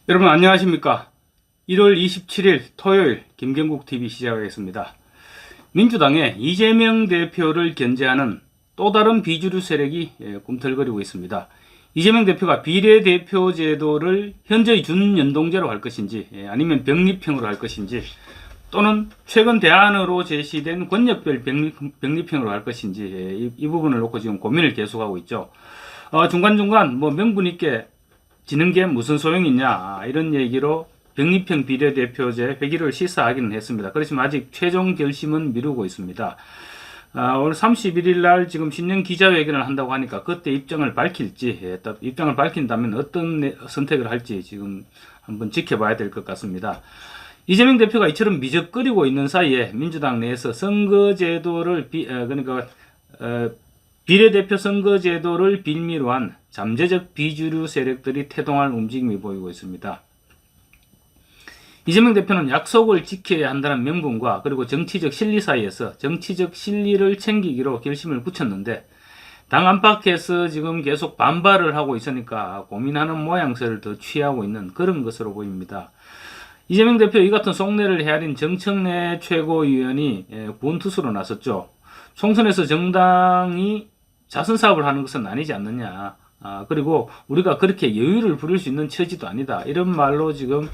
여러분 안녕하십니까. 1월 27일 토요일 김경국TV 시작하겠습니다. 민주당의 이재명 대표를 견제하는 또 다른 비주류 세력이 꿈틀거리고 있습니다. 이재명 대표가 비례대표 제도를 현재의 준연동제로 할 것인지 아니면 병립형으로 할 것인지 또는 최근 대안으로 제시된 권역별 병립형으로 할 것인지 이 부분을 놓고 지금 고민을 계속하고 있죠. 중간중간 명분 있게 지는 게 무슨 소용이 있냐 이런 얘기로 병립형 비례대표제 회기를 시사하기는 했습니다. 그렇지만 아직 최종 결심은 미루고 있습니다. 오늘 31일 날 지금 신년 기자회견을 한다고 하니까 그때 입장을 밝힐지, 입장을 밝힌다면 어떤 선택을 할지 지금 한번 지켜봐야 될 것 같습니다. 이재명 대표가 이처럼 미적거리고 있는 사이에 민주당 내에서 선거제도를 비례대표 선거제도를 빌미로 한 잠재적 비주류 세력들이 태동할 움직임이 보이고 있습니다. 이재명 대표는 약속을 지켜야 한다는 명분과 그리고 정치적 실리 사이에서 정치적 실리를 챙기기로 결심을 굳혔는데 당 안팎에서 지금 계속 반발을 하고 있으니까 고민하는 모양새를 더 취하고 있는 그런 것으로 보입니다. 이재명 대표 이 같은 속내를 헤아린 정청래 최고위원이 구원투수로 나섰죠. 총선에서 정당이 자선사업을 하는 것은 아니지 않느냐. 그리고 우리가 그렇게 여유를 부릴 수 있는 처지도 아니다. 이런 말로 지금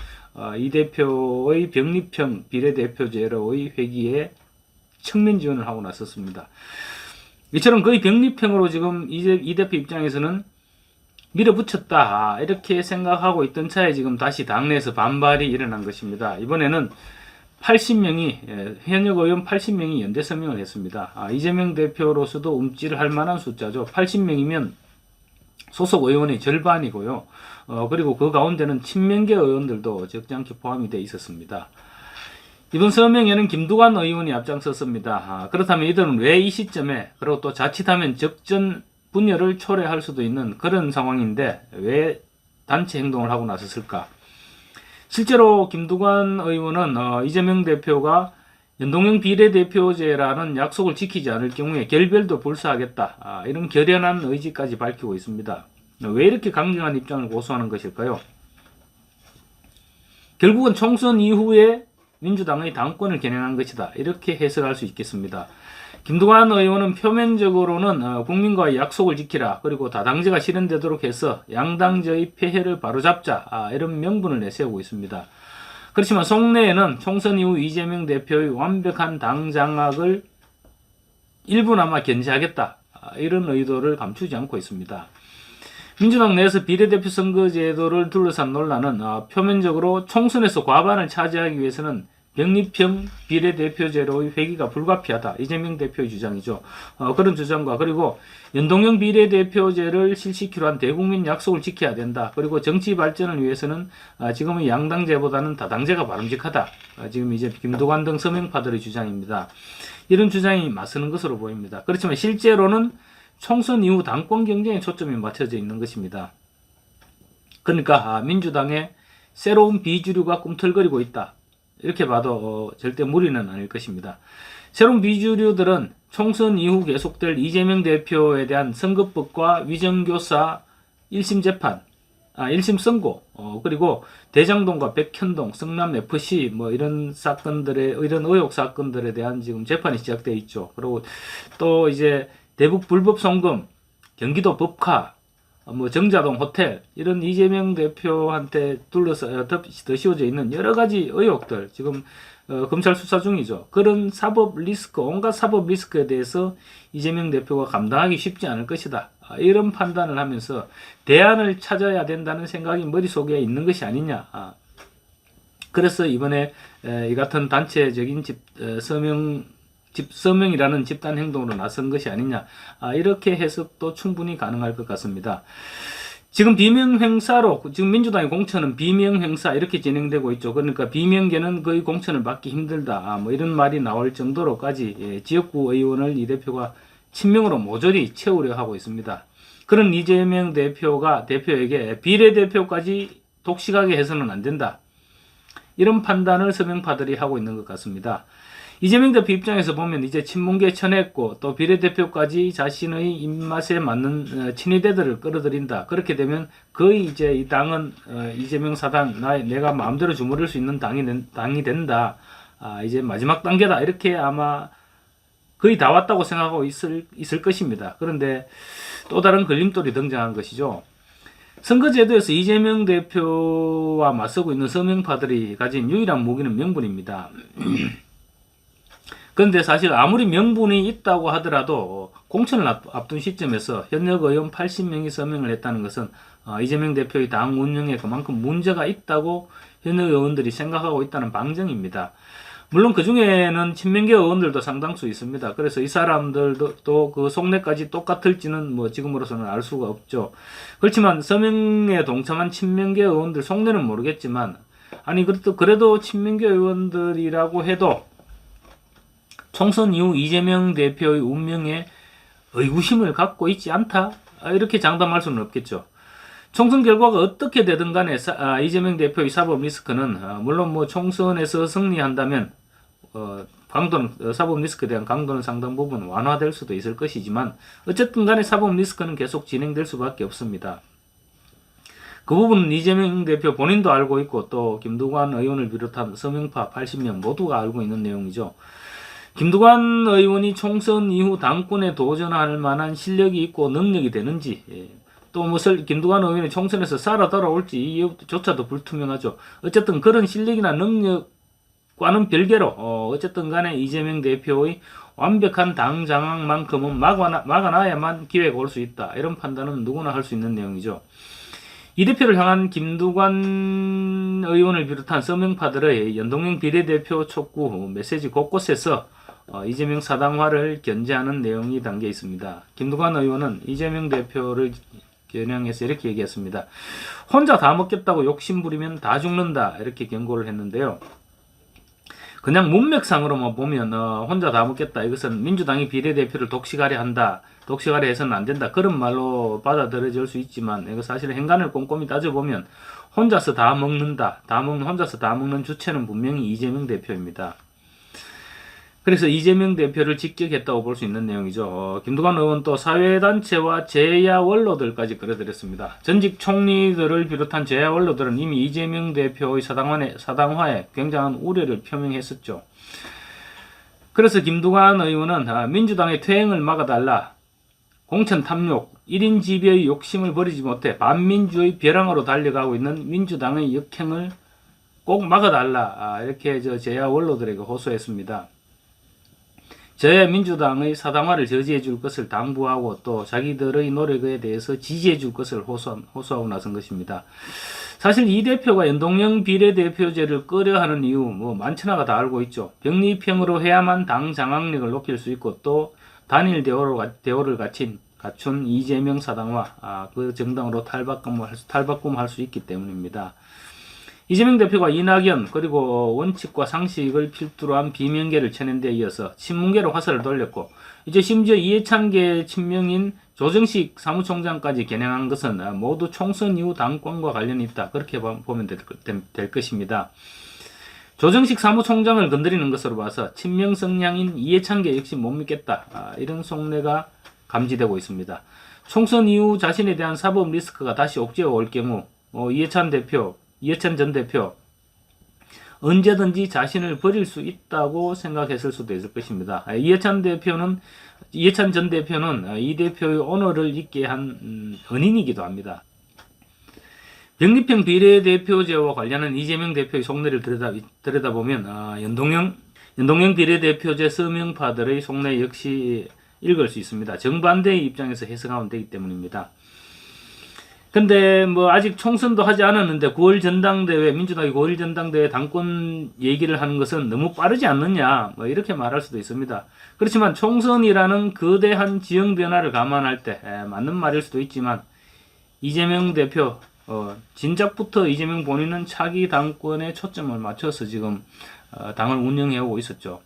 이 대표의 병립형 비례대표제로의 회기에 측면 지원을 하고 나섰습니다. 이처럼 거의 병립형으로 지금 이 대표 입장에서는 밀어붙였다 이렇게 생각하고 있던 차에 지금 다시 당내에서 반발이 일어난 것입니다. 이번에는 80명이 현역 의원 80명이 연대 서명을 했습니다. 이재명 대표로서도 움찔할 만한 숫자죠. 80명이면 소속 의원의 절반이고요. 그리고 그 가운데는 친명계 의원들도 적지 않게 포함이 되어 있었습니다. 이번 서명에는 김두관 의원이 앞장섰습니다. 그렇다면 이들은 왜 이 시점에 그리고 또 자칫하면 적전 분열을 초래할 수도 있는 그런 상황인데 왜 단체 행동을 하고 나섰을까? 실제로 김두관 의원은 이재명 대표가 연동형 비례대표제라는 약속을 지키지 않을 경우에 결별도 불사하겠다 이런 결연한 의지까지 밝히고 있습니다. 왜 이렇게 강경한 입장을 고수하는 것일까요? 결국은 총선 이후에 민주당의 당권을 겨냥한 것이다 이렇게 해석할 수 있겠습니다. 김두관 의원은 표면적으로는 국민과의 약속을 지키라 그리고 다당제가 실현되도록 해서 양당제의 폐해를 바로잡자 이런 명분을 내세우고 있습니다. 그렇지만 속내에는 총선 이후 이재명 대표의 완벽한 당 장악을 일부나마 견제하겠다 이런 의도를 감추지 않고 있습니다. 민주당 내에서 비례대표 선거제도를 둘러싼 논란은 표면적으로 총선에서 과반을 차지하기 위해서는 병립형 비례대표제로의 회기가 불가피하다. 이재명 대표의 주장이죠. 그런 주장과 그리고 연동형 비례대표제를 실시키로 한 대국민 약속을 지켜야 된다. 그리고 정치 발전을 위해서는 지금의 양당제보다는 다당제가 바람직하다. 지금 이제 김두관 등 서명파들의 주장입니다. 이런 주장이 맞서는 것으로 보입니다. 그렇지만 실제로는 총선 이후 당권 경쟁에 초점이 맞춰져 있는 것입니다. 그러니까 민주당의 새로운 비주류가 꿈틀거리고 있다. 이렇게 봐도 절대 무리는 아닐 것입니다. 새로운 비주류들은 총선 이후 계속될 이재명 대표에 대한 선거법과 위정교사 1심 재판, 1심 선고, 그리고 대장동과 백현동, 성남FC 이런 사건들의 이런 의혹 사건들에 대한 지금 재판이 시작되어 있죠. 그리고 또 이제 대북 불법 송금, 경기도 법카, 정자동 호텔 이런 이재명 대표한테 둘러서 더 씌워져 있는 여러 가지 의혹들 지금 검찰 수사 중이죠. 그런 사법 리스크, 온갖 사법 리스크에 대해서 이재명 대표가 감당하기 쉽지 않을 것이다. 이런 판단을 하면서 대안을 찾아야 된다는 생각이 머릿속에 있는 것이 아니냐. 그래서 이번에 이 같은 단체적인 서명이라는 집단 행동으로 나선 것이 아니냐. 이렇게 해석도 충분히 가능할 것 같습니다. 지금 비명행사로 지금 민주당의 공천은 비명행사 이렇게 진행되고 있죠. 그러니까 비명계는 거의 공천을 받기 힘들다. 이런 말이 나올 정도로까지 지역구 의원을 이 대표가 친명으로 모조리 채우려 하고 있습니다. 그런 이재명 대표에게 비례대표까지 독식하게 해서는 안 된다. 이런 판단을 서명파들이 하고 있는 것 같습니다. 이재명 대표 입장에서 보면 이제 친문계 쳐냈고 또 비례대표까지 자신의 입맛에 맞는 친위대들을 끌어들인다. 그렇게 되면 거의 이제 이 당은 이재명 사당 내가 마음대로 주무를 수 있는 당이 된다. 이제 마지막 단계다. 이렇게 아마 거의 다 왔다고 생각하고 있을 것입니다. 그런데 또 다른 걸림돌이 등장한 것이죠. 선거제도에서 이재명 대표와 맞서고 있는 서명파들이 가진 유일한 무기는 명분입니다. 그런데 사실 아무리 명분이 있다고 하더라도 공천을 앞둔 시점에서 현역 의원 80명이 서명을 했다는 것은 이재명 대표의 당 운영에 그만큼 문제가 있다고 현역 의원들이 생각하고 있다는 방증입니다. 물론 그 중에는 친명계 의원들도 상당수 있습니다. 그래서 이 사람들도 또 그 속내까지 똑같을지는 뭐 지금으로서는 알 수가 없죠. 그렇지만 서명에 동참한 친명계 의원들 속내는 모르겠지만, 아니 그래도 친명계 의원들이라고 해도 총선 이후 이재명 대표의 운명에 의구심을 갖고 있지 않다? 이렇게 장담할 수는 없겠죠. 총선 결과가 어떻게 되든 간에 이재명 대표의 사법 리스크는 물론 뭐 총선에서 승리한다면 사법 리스크에 대한 강도는 상당 부분 완화될 수도 있을 것이지만 어쨌든 간에 사법 리스크는 계속 진행될 수밖에 없습니다. 그 부분은 이재명 대표 본인도 알고 있고 또 김두관 의원을 비롯한 서명파 80명 모두가 알고 있는 내용이죠. 김두관 의원이 총선 이후 당권에 도전할 만한 실력이 있고 능력이 되는지, 또 뭐 김두관 의원이 총선에서 살아 돌아올지 이조차도 불투명하죠. 어쨌든 그런 실력이나 능력과는 별개로 어쨌든 간에 이재명 대표의 완벽한 당 장악만큼은 막아놔야만 기회가 올 수 있다. 이런 판단은 누구나 할 수 있는 내용이죠. 이 대표를 향한 김두관 의원을 비롯한 서명파들의 연동형 비례대표 촉구 메시지 곳곳에서 이재명 사당화를 견제하는 내용이 담겨 있습니다. 김두관 의원은 이재명 대표를 겨냥해서 이렇게 얘기했습니다. 혼자 다 먹겠다고 욕심부리면 다 죽는다. 이렇게 경고를 했는데요. 그냥 문맥상으로만 보면 혼자 다 먹겠다. 이것은 민주당이 비례대표를 독식하려 한다. 독식하려 해서는 안 된다. 그런 말로 받아들여질 수 있지만 이거 사실 행간을 꼼꼼히 따져보면 혼자서 다 먹는 주체는 분명히 이재명 대표입니다. 그래서 이재명 대표를 직격했다고 볼 수 있는 내용이죠. 김두관 의원 또 사회단체와 제야 원로들까지 끌어들였습니다. 전직 총리들을 비롯한 제야 원로들은 이미 이재명 대표의 사당화에 굉장한 우려를 표명했었죠. 그래서 김두관 의원은 민주당의 퇴행을 막아달라, 공천 탐욕, 1인 지배의 욕심을 버리지 못해 반민주의 벼랑으로 달려가고 있는 민주당의 역행을 꼭 막아달라, 이렇게 제야 원로들에게 호소했습니다. 저야 민주당의 사당화를 저지해 줄 것을 당부하고 또 자기들의 노력에 대해서 지지해 줄 것을 호소하고 나선 것입니다. 사실 이 대표가 연동형 비례대표제를 꺼려하는 이유 많지나가 다 알고 있죠. 병리평으로 해야만 당 장악력을 높일 수 있고 또 단일 대오를 갖춘 이재명 사당화, 그 정당으로 탈바꿈할 수 있기 때문입니다. 이재명 대표가 이낙연 그리고 원칙과 상식을 필두로 한 비명계를 쳐낸 데 이어서 친문계로 화살을 돌렸고 이제 심지어 이해찬계 친명인 조정식 사무총장까지 겨냥한 것은 모두 총선 이후 당권과 관련이 있다. 그렇게 보면 될 것입니다. 조정식 사무총장을 건드리는 것으로 봐서 친명 성향인 이해찬계 역시 못 믿겠다. 이런 속내가 감지되고 있습니다. 총선 이후 자신에 대한 사법 리스크가 다시 옥죄어 올 경우 이해찬 전 대표 언제든지 자신을 버릴 수 있다고 생각했을 수도 있을 것입니다. 이해찬 전 대표는 이 대표의 오너를 잊게 한 은인이기도 합니다. 병리평 비례대표제와 관련한 이재명 대표의 속내를 들여다보면 연동형 비례대표제 서명파들의 속내 역시 읽을 수 있습니다. 정반대의 입장에서 해석하면 되기 때문입니다. 근데 아직 총선도 하지 않았는데 민주당이 9월 전당대회 당권 얘기를 하는 것은 너무 빠르지 않느냐, 이렇게 말할 수도 있습니다. 그렇지만 총선이라는 거대한 지형 변화를 감안할 때 맞는 말일 수도 있지만 이재명 대표 진작부터 이재명 본인은 차기 당권에 초점을 맞춰서 지금 당을 운영해오고 있었죠.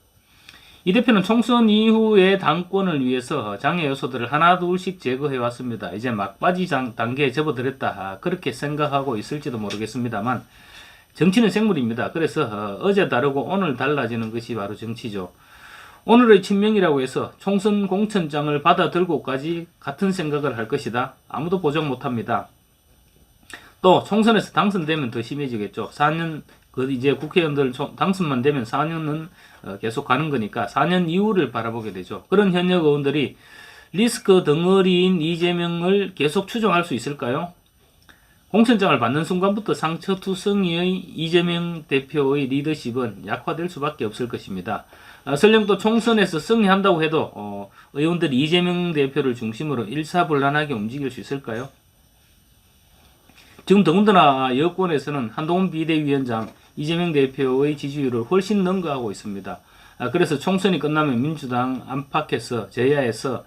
이 대표는 총선 이후의 당권을 위해서 장애 요소들을 하나둘씩 제거해왔습니다. 이제 막바지 단계에 접어들었다. 그렇게 생각하고 있을지도 모르겠습니다만 정치는 생물입니다. 그래서 어제 다르고 오늘 달라지는 것이 바로 정치죠. 오늘의 친명이라고 해서 총선 공천장을 받아 들고까지 같은 생각을 할 것이다. 아무도 보장 못합니다. 또 총선에서 당선되면 더 심해지겠죠. 4년 이제 국회의원들 당선만 되면 4년은 계속 가는 거니까 4년 이후를 바라보게 되죠. 그런 현역 의원들이 리스크 덩어리인 이재명을 계속 추종할 수 있을까요? 공천장을 받는 순간부터 상처투성이의 이재명 대표의 리더십은 약화될 수밖에 없을 것입니다. 설령 또 총선에서 승리한다고 해도 의원들이 이재명 대표를 중심으로 일사불란하게 움직일 수 있을까요? 지금 더군다나 여권에서는 한동훈 비대위원장, 이재명 대표의 지지율을 훨씬 능가하고 있습니다. 그래서 총선이 끝나면 민주당 안팎에서 제야에서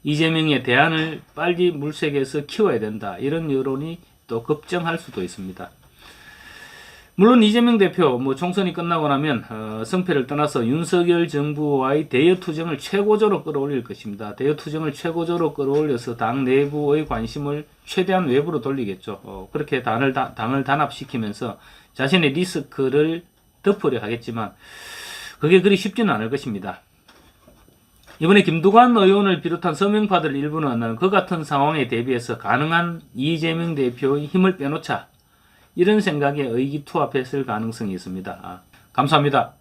이재명의 대안을 빨리 물색해서 키워야 된다. 이런 여론이 또 급증할 수도 있습니다. 물론 이재명 대표 총선이 끝나고 나면 성패를 떠나서 윤석열 정부와의 대여투쟁을 최고조로 끌어올릴 것입니다. 대여투쟁을 최고조로 끌어올려서 당 내부의 관심을 최대한 외부로 돌리겠죠. 그렇게 당을 단합시키면서 자신의 리스크를 덮으려 하겠지만 그게 그리 쉽지는 않을 것입니다. 이번에 김두관 의원을 비롯한 서명파들 일부는 그 같은 상황에 대비해서 가능한 이재명 대표의 힘을 빼놓자 이런 생각에 의기투합했을 가능성이 있습니다. 감사합니다.